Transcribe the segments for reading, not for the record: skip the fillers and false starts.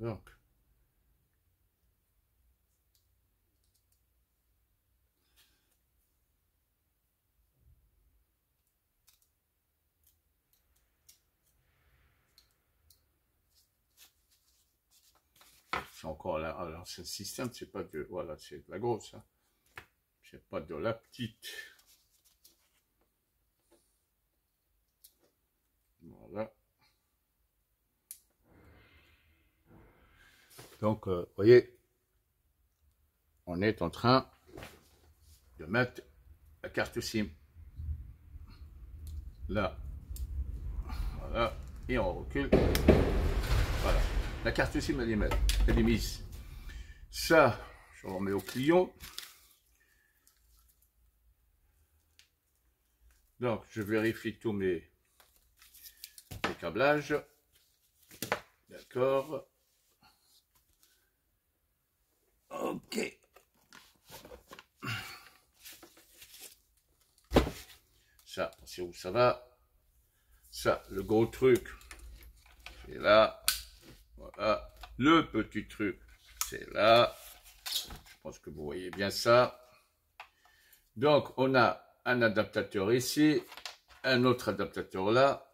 Donc, c'est encore là, alors ce système, c'est pas de, voilà, c'est de la grosse, hein. C'est pas de la petite. Voilà. Donc, vous voyez, on est en train de mettre la carte SIM là. Voilà. Et on recule. Voilà. La carte SIM, elle est mise. Ça, je remets au client. Donc, je vérifie tous mes câblages. D'accord. Ok. Ça, c'est où ça va. Ça, le gros truc, c'est là. Voilà. Le petit truc, c'est là. Je pense que vous voyez bien ça. Donc, on a un adaptateur ici, un autre adaptateur là.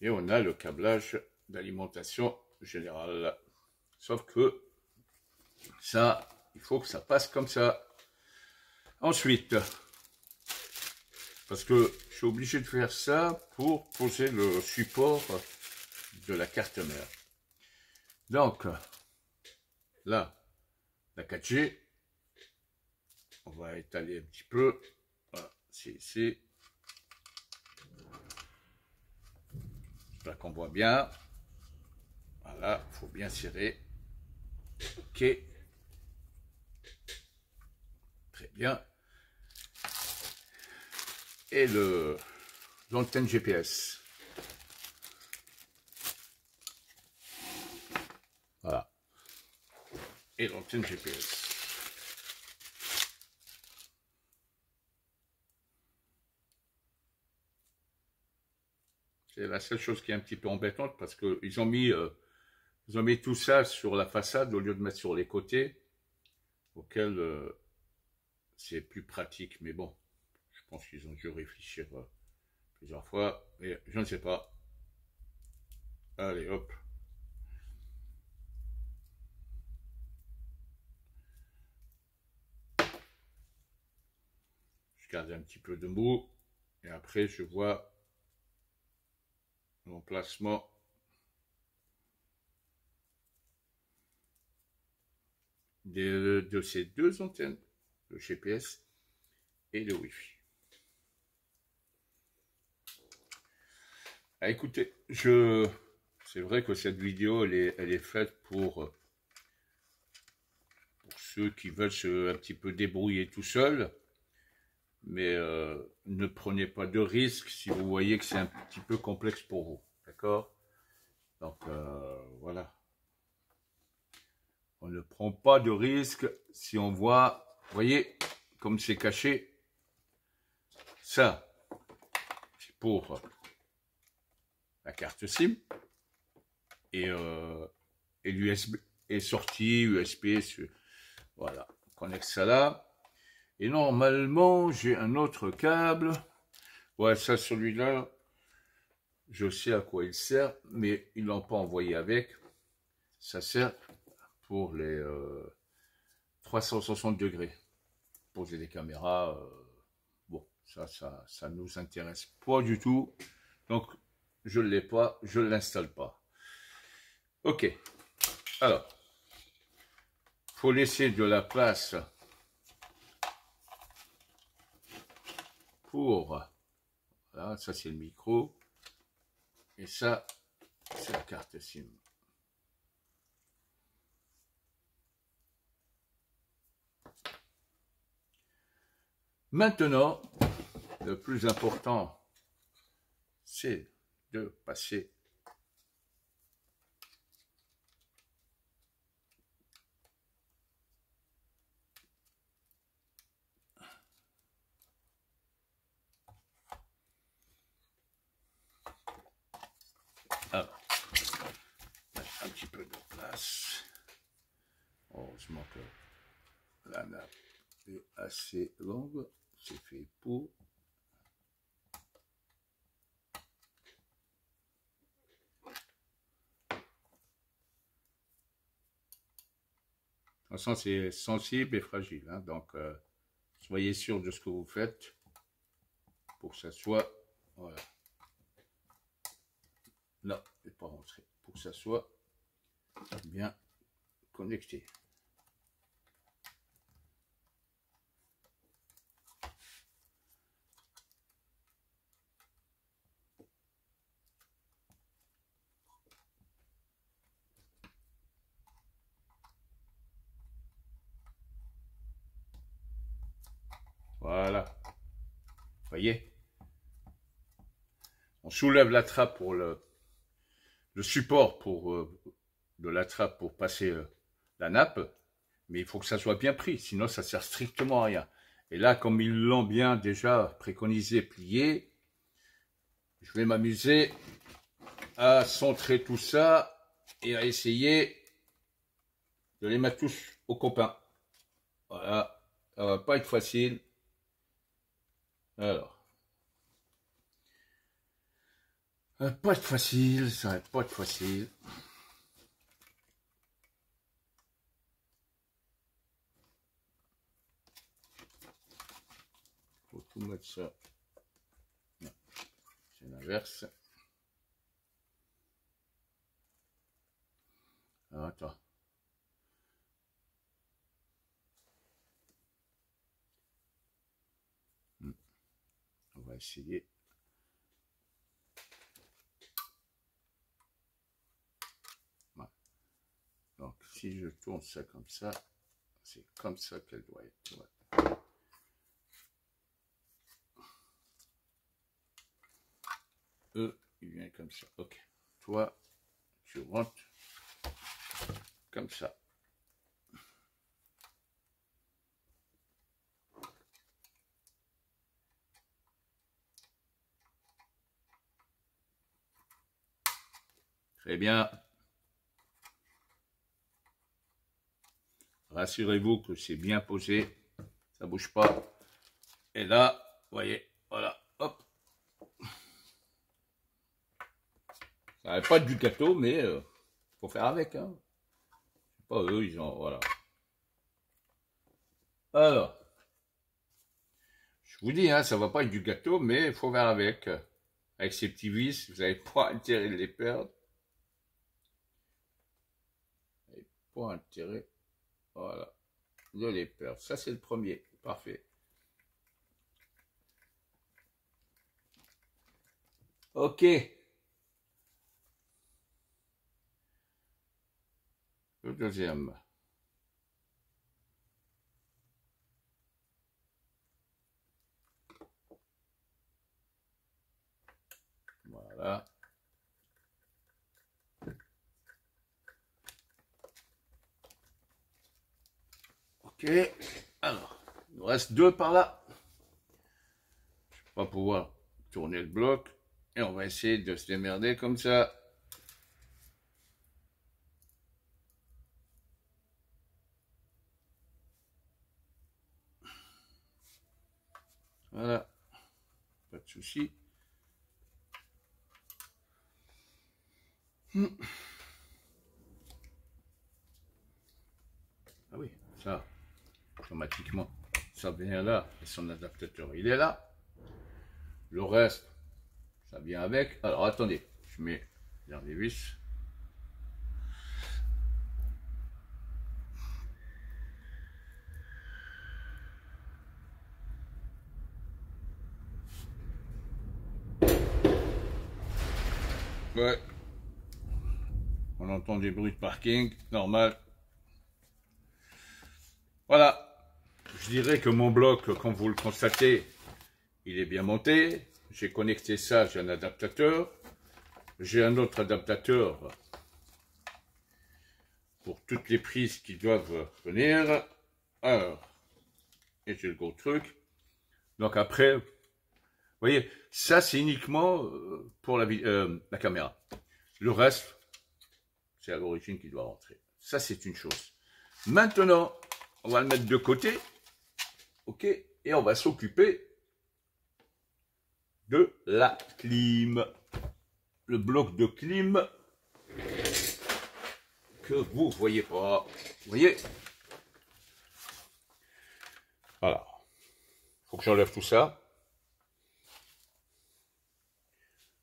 Et on a le câblage d'alimentation générale. Sauf que ça, il faut que ça passe comme ça. Ensuite, parce que je suis obligé de faire ça pour poser le support de la carte mère. Donc, là, la 4G, on va étaler un petit peu. Voilà, c'est ici. J'espère qu'on voit bien. Voilà, il faut bien serrer. Ok. Très bien. Et l'antenne GPS. Voilà. Et l'antenne GPS. C'est la seule chose qui est un petit peu embêtante parce qu'ils ont mis tout ça sur la façade au lieu de mettre sur les côtés, auquel c'est plus pratique. Mais bon, je pense qu'ils ont dû réfléchir plusieurs fois, mais je ne sais pas. Allez, hop. Je garde un petit peu de mou et après je vois l'emplacement de ces deux antennes, le GPS et le Wi-Fi. Ah, écoutez, c'est vrai que cette vidéo, elle est faite pour ceux qui veulent un petit peu débrouiller tout seul, mais ne prenez pas de risques si vous voyez que c'est un petit peu complexe pour vous, d'accord? Donc voilà, on ne prend pas de risques si on voit, vous voyez, comme c'est caché, ça, c'est pour la carte SIM et l'USB est sorti, USB, voilà, on connecte ça là. Et normalement, j'ai un autre câble. Ouais, ça, celui-là, je sais à quoi il sert, mais ils l'ont pas envoyé avec. Ça sert pour les 360 degrés. Poser des caméras, bon, ça nous intéresse pas du tout. Donc, je ne l'ai pas, je ne l'installe pas. Ok. Alors, faut laisser de la place pour, voilà, ça c'est le micro, et ça c'est la carte SIM. Maintenant, le plus important, c'est de passer petit peu de place. Heureusement que la nappe est assez longue. C'est fait pour. De toute façon, c'est sensible et fragile, hein, donc soyez sûr de ce que vous faites pour que ça soit, voilà, non, je ne vais pas rentrer, pour que ça soit bien connecté. Voilà, voyez, on soulève la trappe pour le support pour de la trappe pour passer la nappe, mais il faut que ça soit bien pris, sinon ça sert strictement à rien. Et là, comme ils l'ont bien déjà préconisé, plié, je vais m'amuser à centrer tout ça et à essayer de les mettre tous aux copains. Voilà, ça va pas être facile. Alors, ça va pas être facile, ça va pas être facile. Faut tout mettre ça. Non, c'est l'inverse. Alors, attends. On va essayer. Voilà. Donc, si je tourne ça comme ça, c'est comme ça qu'elle doit être. Voilà. Il vient comme ça. Ok. Toi, tu rentres comme ça. Très bien. Rassurez-vous que c'est bien posé. Ça bouge pas. Et là, vous voyez, voilà, hop. Ça n'avait pas être du gâteau, mais faut faire avec. Hein. Pas eux, ils ont, voilà. Alors, je vous dis, hein, ça va pas être du gâteau, mais il faut faire avec. Avec ces petits vis, vous n'avez pas intérêt de les perdre. Vous n'avez pas intérêt, voilà, de les perdre. Ça, c'est le premier. Parfait. Ok. Le deuxième. Voilà. Ok. Alors, il nous reste deux par là. On va pouvoir tourner le bloc. Et on va essayer de se démerder comme ça. Voilà. Pas de souci. Ah oui, ça, automatiquement, ça vient là. Et son adaptateur, il est là. Le reste, ça vient avec. Alors, attendez. Je mets les vis. Ouais. On entend des bruits de parking, normal. Voilà. Je dirais que mon bloc, comme vous le constatez, il est bien monté. J'ai connecté ça, j'ai un adaptateur. J'ai un autre adaptateur pour toutes les prises qui doivent venir. Alors, et j'ai le gros truc. Donc après, vous voyez, ça c'est uniquement pour la caméra. Le reste, c'est à l'origine qui doit rentrer. Ça, c'est une chose. Maintenant, on va le mettre de côté. OK? Et on va s'occuper de la clim. Le bloc de clim que vous voyez pas. Vous voyez? Voilà. Faut que j'enlève tout ça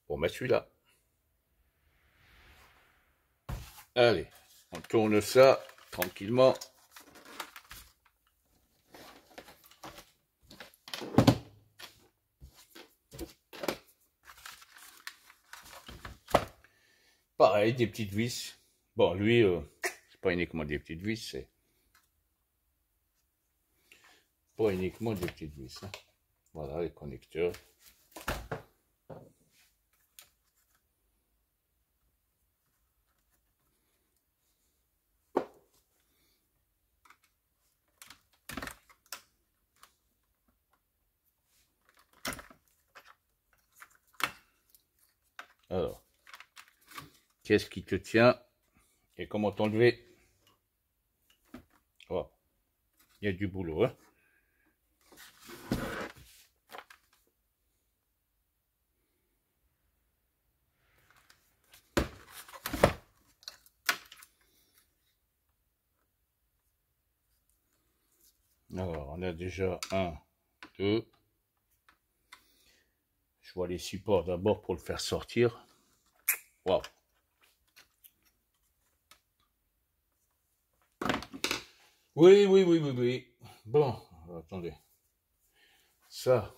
pour mettre celui-là. Allez, on tourne ça tranquillement. Pareil, des petites vis. Bon, lui, c'est pas uniquement des petites vis, c'est pas uniquement des petites vis. Hein. Voilà, les connecteurs. Alors, qu'est-ce qui te tient et comment t'enlever? Oh, il y a du boulot, hein. Alors, on a déjà 1, 2. Je vois les supports d'abord pour le faire sortir. Waouh. Oui. Bon, attendez. Ça.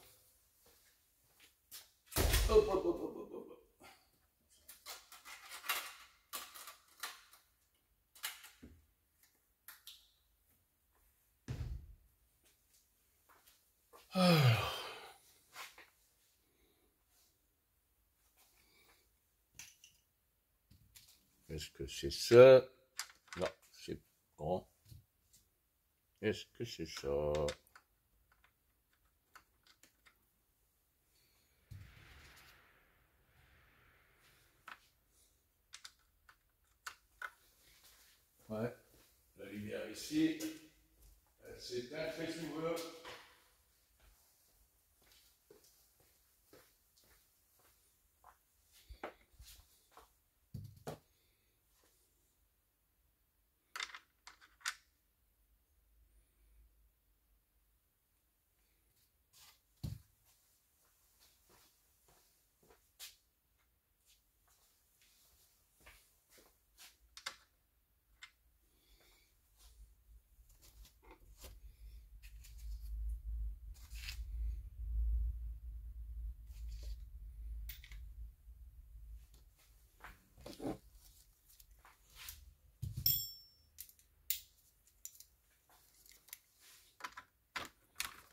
Hop. Est-ce que c'est ça? Non, c'est bon. Est-ce que c'est ça? Ouais, la lumière ici, elle s'éteint très souvent.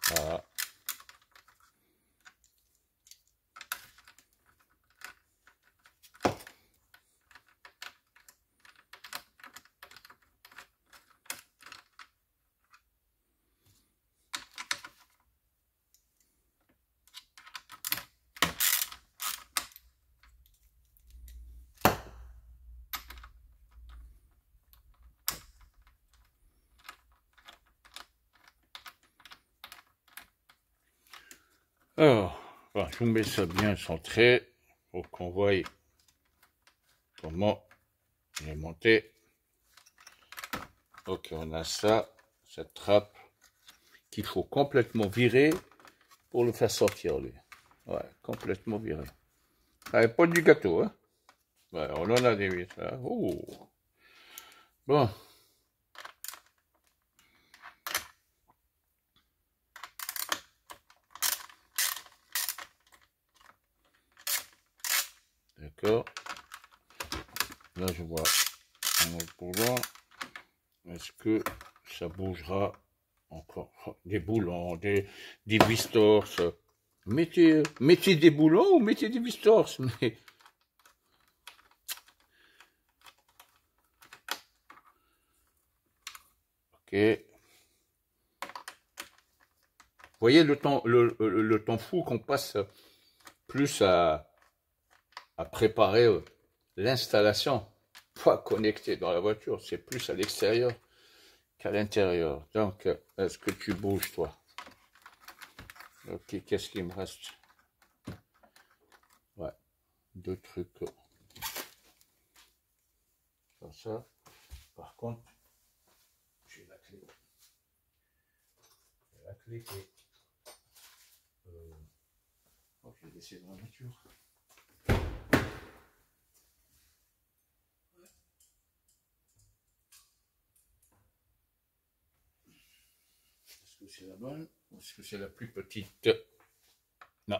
Voilà. Alors, voilà, je vous mets ça bien centré pour qu'on voie comment il est monté. Ok, on a ça, cette trappe qu'il faut complètement virer pour le faire sortir, lui. Ouais, complètement viré. Ça n'est pas du gâteau, hein. Ouais, on en a des vis, là. Oh. Bon. D'accord. Là, je vois un autre boulon. Est-ce que ça bougera encore? Des boulons, des vis torses. Mettez des boulons ou mettez des vis torses. Mais... Ok. Vous voyez le temps fou qu'on passe plus à préparer l'installation. pas connecté dans la voiture, c'est plus à l'extérieur qu'à l'intérieur. Donc, est-ce que tu bouges, toi? Ok, qu'est-ce qu'il me reste? Ouais, deux trucs. Comme ça. Par contre, j'ai la clé. La clé est... Oh, je vais laisser dans la voiture. Est-ce que c'est la bonne ou est-ce que c'est la plus petite? Non.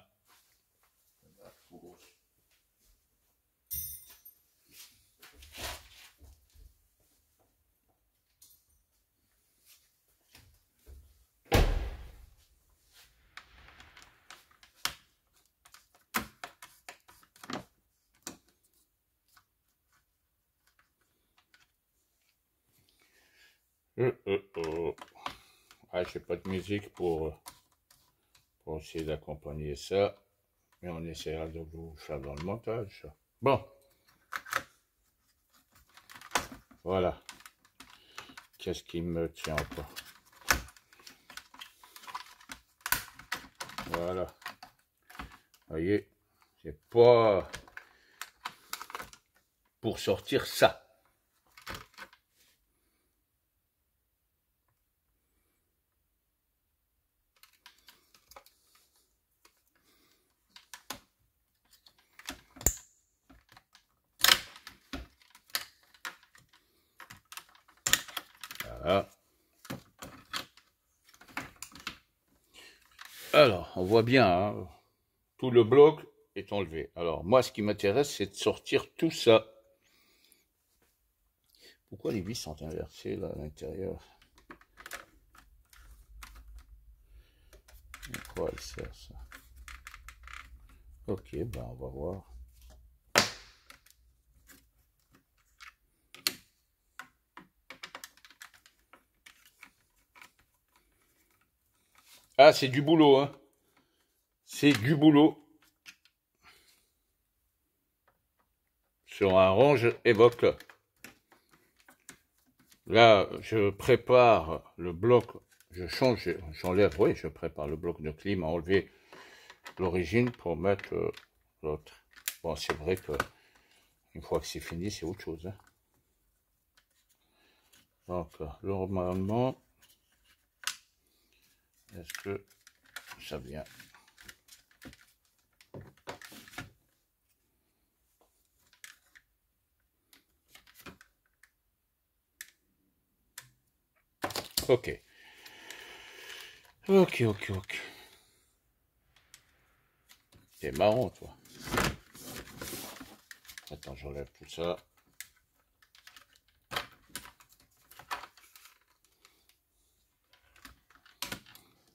Ah, j'ai pas de musique pour essayer d'accompagner ça, mais on essaiera de vous faire dans le montage. Bon, voilà. Qu'est-ce qui me tient encore? Voilà. Voyez, c'est pas pour sortir ça. Voilà. Alors, on voit bien, hein, tout le bloc est enlevé. Alors, moi, ce qui m'intéresse, c'est de sortir tout ça. Pourquoi les vis sont inversées, là, à l'intérieur? À quoi elle sert, ça? Ok, ben, on va voir. Ah, c'est du boulot, hein. C'est du boulot. Sur un range évoque. Là, je prépare le bloc, je change, j'enlève, oui, je prépare le bloc de clim à enlever l'origine pour mettre l'autre. Bon, c'est vrai que une fois que c'est fini, c'est autre chose. Hein. Donc, normalement, est-ce que ça vient? Ok. Ok. C'est marrant, toi. Attends, j'enlève tout ça.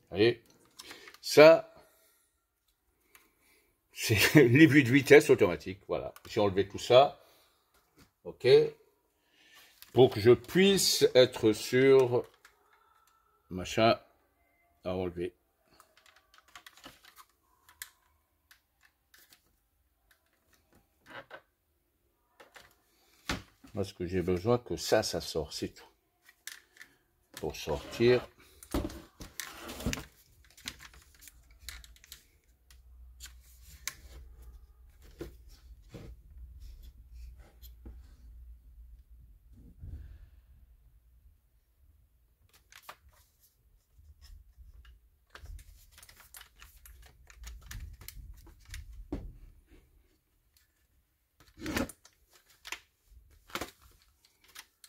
Vous voyez, ça, c'est les vues de vitesse automatique. Voilà. J'ai enlevé tout ça. Ok. Pour que je puisse être sûr, machin, à enlever. Moi, ce que j'ai besoin, que ça sort, c'est tout. Pour sortir.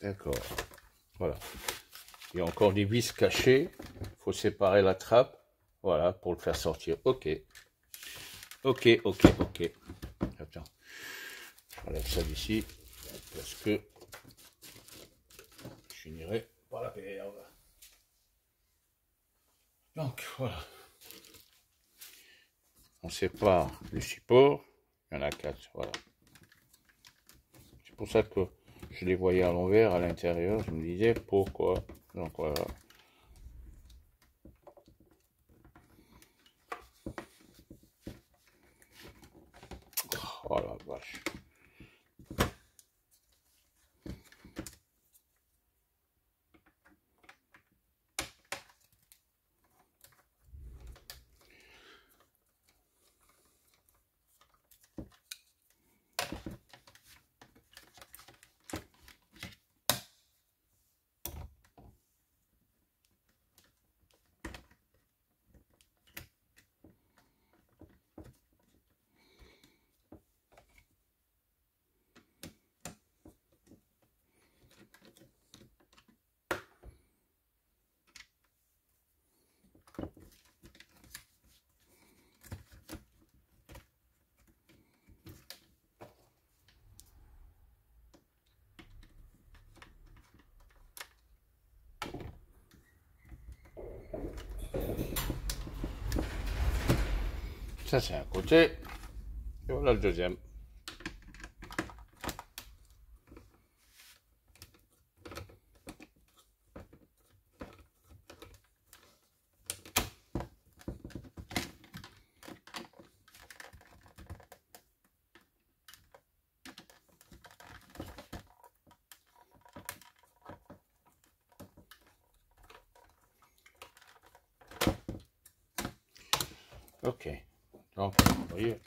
D'accord. Voilà. Il y a encore des vis cachées. Il faut séparer la trappe. Voilà, pour le faire sortir. Ok. Attends. J'enlève ça d'ici. Parce que je finirai par la perdre. Donc, voilà. On sépare le support. Il y en a 4. Voilà. C'est pour ça que je les voyais à l'envers, à l'intérieur. Je me disais pourquoi. Donc, voilà. Oh la vache. Ça, c'est un côté. Et voilà le deuxième. Ok. Donc, vous voyez.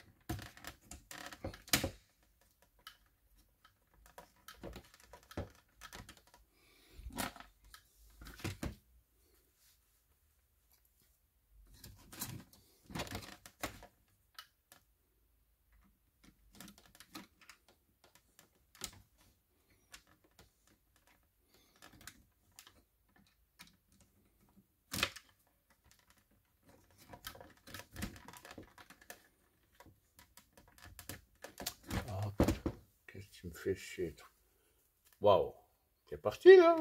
Qu'est-ce que tu me fais chier, toi? Waouh. T'es parti, là?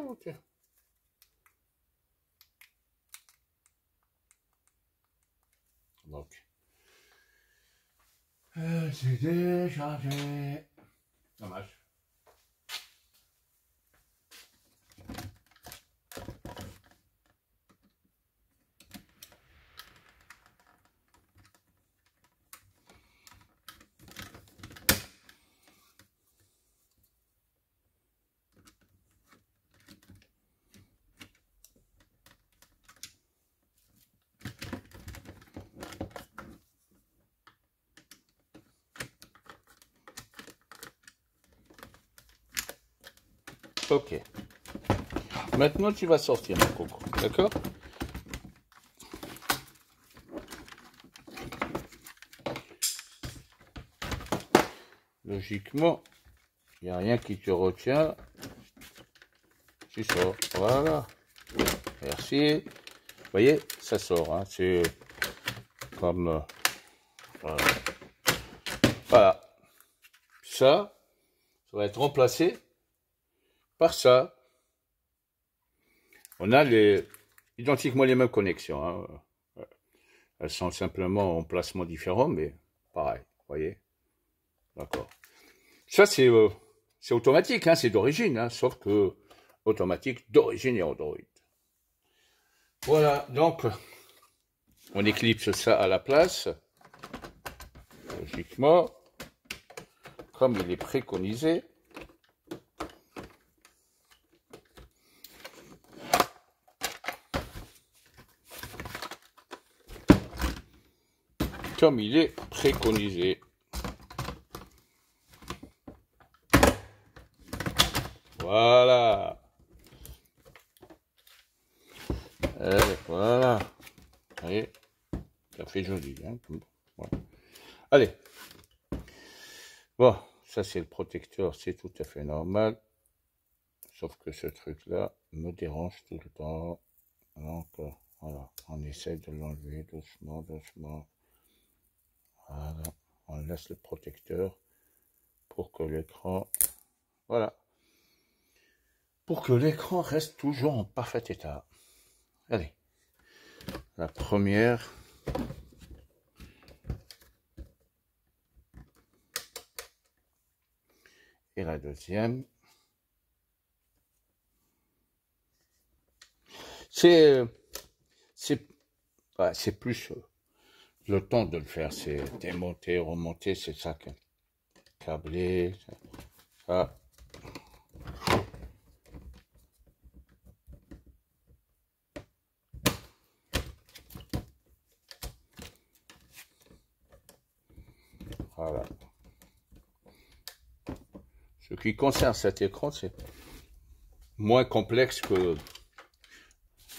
Donc. C'est déchargé. Dommage. Ok. Maintenant, tu vas sortir, mon coco. D'accord? Logiquement, il n'y a rien qui te retient. Tu sors. Voilà. Merci. Vous voyez, ça sort. Hein. C'est comme... voilà. Voilà. Ça va être remplacé par ça. On a identiquement les mêmes connexions. Hein. Elles sont simplement en placement différent, mais pareil. Vous voyez? D'accord. Ça, c'est automatique, hein, c'est d'origine, hein, sauf que automatique d'origine et Android. Voilà, donc, on éclipse ça à la place, logiquement, comme il est préconisé. Comme il est préconisé. Voilà. Et voilà. Vous voyez, ça fait joli. Hein, voilà. Allez. Bon, ça c'est le protecteur, c'est tout à fait normal. Sauf que ce truc-là me dérange tout le temps. Donc, voilà. On essaie de l'enlever doucement, doucement. Voilà. On laisse le protecteur pour que l'écran... Voilà. Pour que l'écran reste toujours en parfait état. Allez, la première. Et la deuxième. C'est plus le temps de le faire. C'est démonter, remonter, c'est ça. Câbler, ça. Voilà. Ce qui concerne cet écran, c'est moins complexe que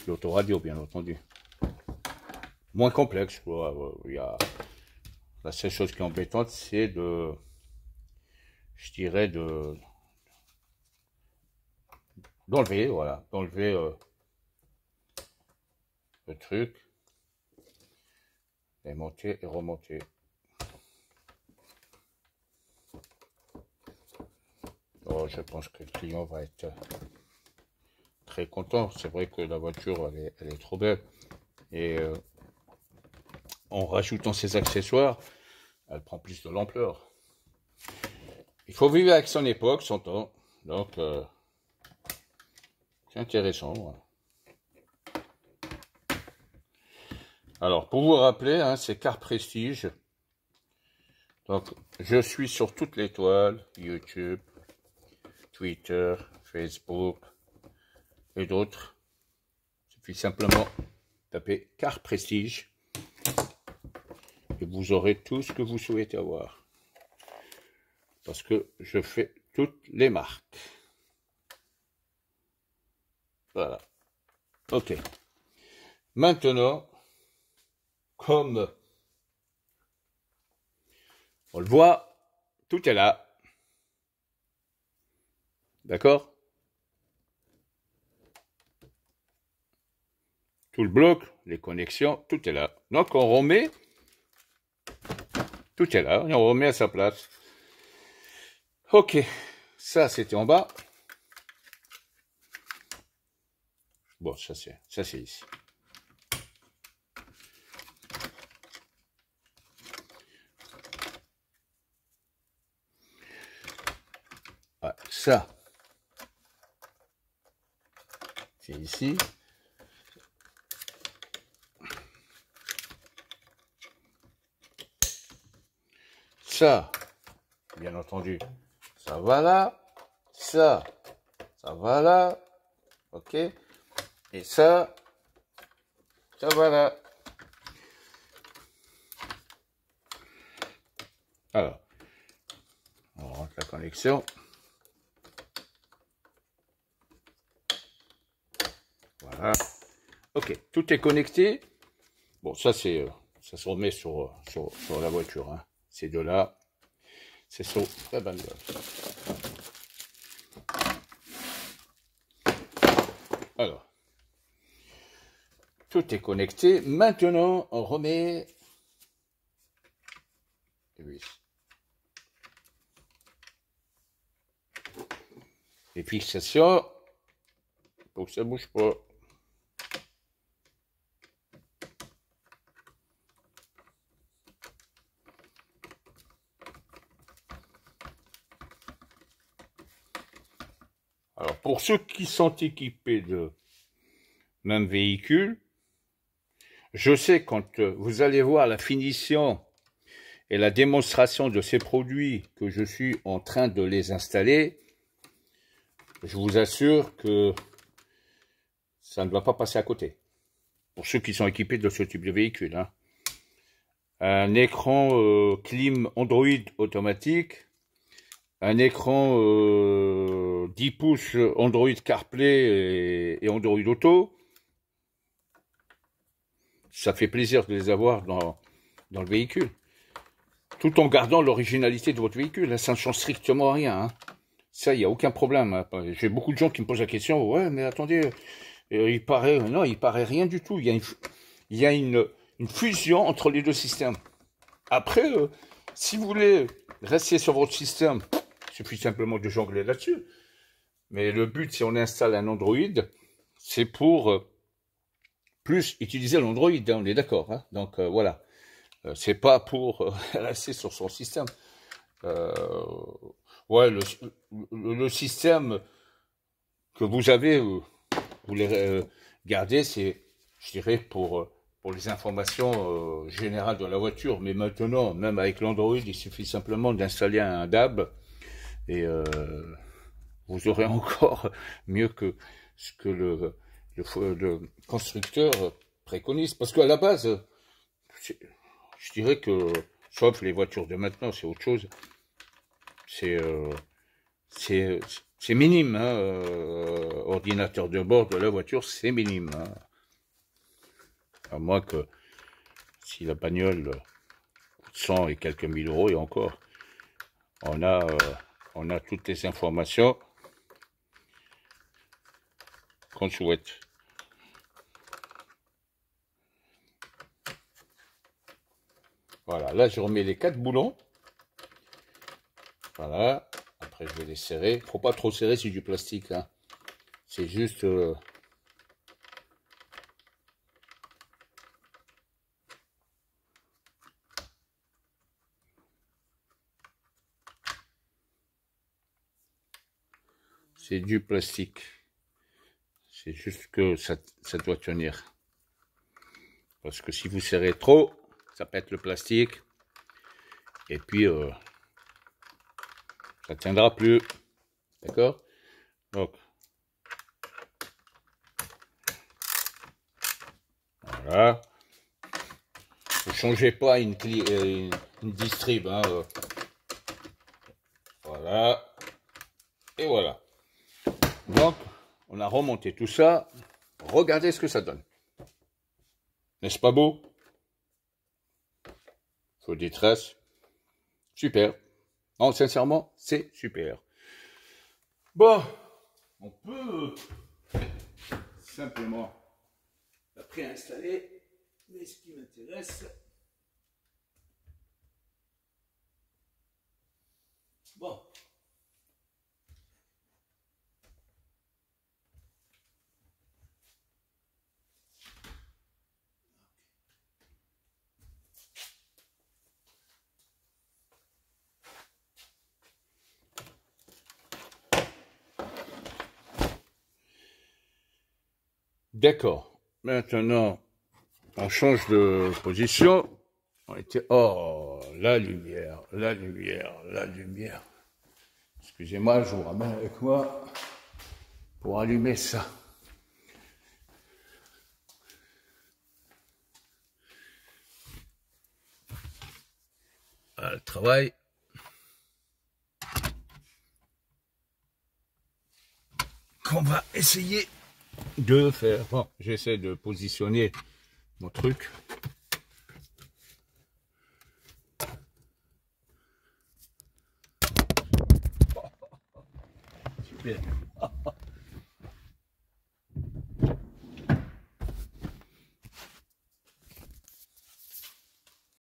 l'autoradio, bien entendu. Moins complexe. La seule chose qui est embêtante, c'est je dirais, d'enlever, voilà, d'enlever le truc, et monter et remonter. Oh, je pense que le client va être très content. C'est vrai que la voiture, elle est trop belle. Et en rajoutant ces accessoires, elle prend plus de l'ampleur. Il faut vivre avec son époque, son temps. Donc, c'est intéressant. Voilà. Alors, pour vous rappeler, hein, c'est Car Prestige. Donc, je suis sur toutes les toiles, YouTube, Twitter, Facebook et d'autres. Il suffit simplement taper Car Prestige et vous aurez tout ce que vous souhaitez avoir. Parce que je fais toutes les marques. Voilà. Ok. Maintenant, comme on le voit, tout est là. D'accord? Tout le bloc, les connexions, tout est là. Donc on remet, tout est là, et on remet à sa place. Ok, ça c'était en bas. Bon, ça c'est ici. Ouais, ça, c'est ici. Ça, bien entendu, ça va là. Ça va là. Ok. Et ça va là. Alors, on rentre la connexion. Voilà. Ok, tout est connecté. Bon, ça c'est, ça se remet sur la voiture. Hein. Ces deux-là, c'est sur la bande. Alors, tout est connecté. Maintenant, on remet. Oui. Les fixations. Pour que ça bouge pas. Alors, pour ceux qui sont équipés de même véhicule, je sais quand vous allez voir la finition et la démonstration de ces produits que je suis en train de les installer, je vous assure que ça ne va pas passer à côté. Pour ceux qui sont équipés de ce type de véhicule. Hein. Un écran clim Android automatique, un écran 10 pouces Android CarPlay et Android Auto. Ça fait plaisir de les avoir dans le véhicule. Tout en gardant l'originalité de votre véhicule. Ça ne change strictement rien. Hein. Ça, il n'y a aucun problème. Hein. J'ai beaucoup de gens qui me posent la question. Ouais, mais attendez, il paraît... Non, il paraît rien du tout. Il y a une fusion entre les deux systèmes. Après, si vous voulez rester sur votre système, il suffit simplement de jongler là-dessus. Mais le but, si on installe un Android, c'est pour plus utiliser l'Android, hein, on est d'accord. Hein. Donc voilà, c'est pas pour rester sur son système. Ouais, le système que vous avez, vous les gardez, c'est, je dirais, pour les informations générales de la voiture. Mais maintenant, même avec l'Android, il suffit simplement d'installer un DAB et vous aurez encore mieux que ce que le constructeur préconise. Parce qu'à la base, je dirais que, sauf les voitures de maintenant, c'est autre chose. C'est minime. Hein, ordinateur de bord de la voiture, c'est minime. Hein. À moins que si la bagnole coûte 100 et quelques mille euros, et encore, on a toutes les informations qu'on souhaite. Voilà, là je remets les 4 boulons. Voilà, après je vais les serrer. Faut pas trop serrer, c'est du plastique. Hein. C'est juste... c'est du plastique. C'est juste que ça doit tenir. Parce que si vous serrez trop, ça pète le plastique. Et puis, ça tiendra plus. D'accord? Donc, voilà. Ne changez pas une distrib. Hein, voilà. Et voilà. Donc, on a remonté tout ça. Regardez ce que ça donne. N'est-ce pas beau? Faut des traces. Super. Non, sincèrement, c'est super. Bon, on peut simplement la préinstaller. Mais ce qui m'intéresse, bon. D'accord. Maintenant, on change de position. On était... Oh, la lumière, la lumière, la lumière. Excusez-moi, je vous ramène avec moi pour allumer ça. Voilà le travail. Qu'on va essayer de faire. Bon, j'essaie de positionner mon truc. Super.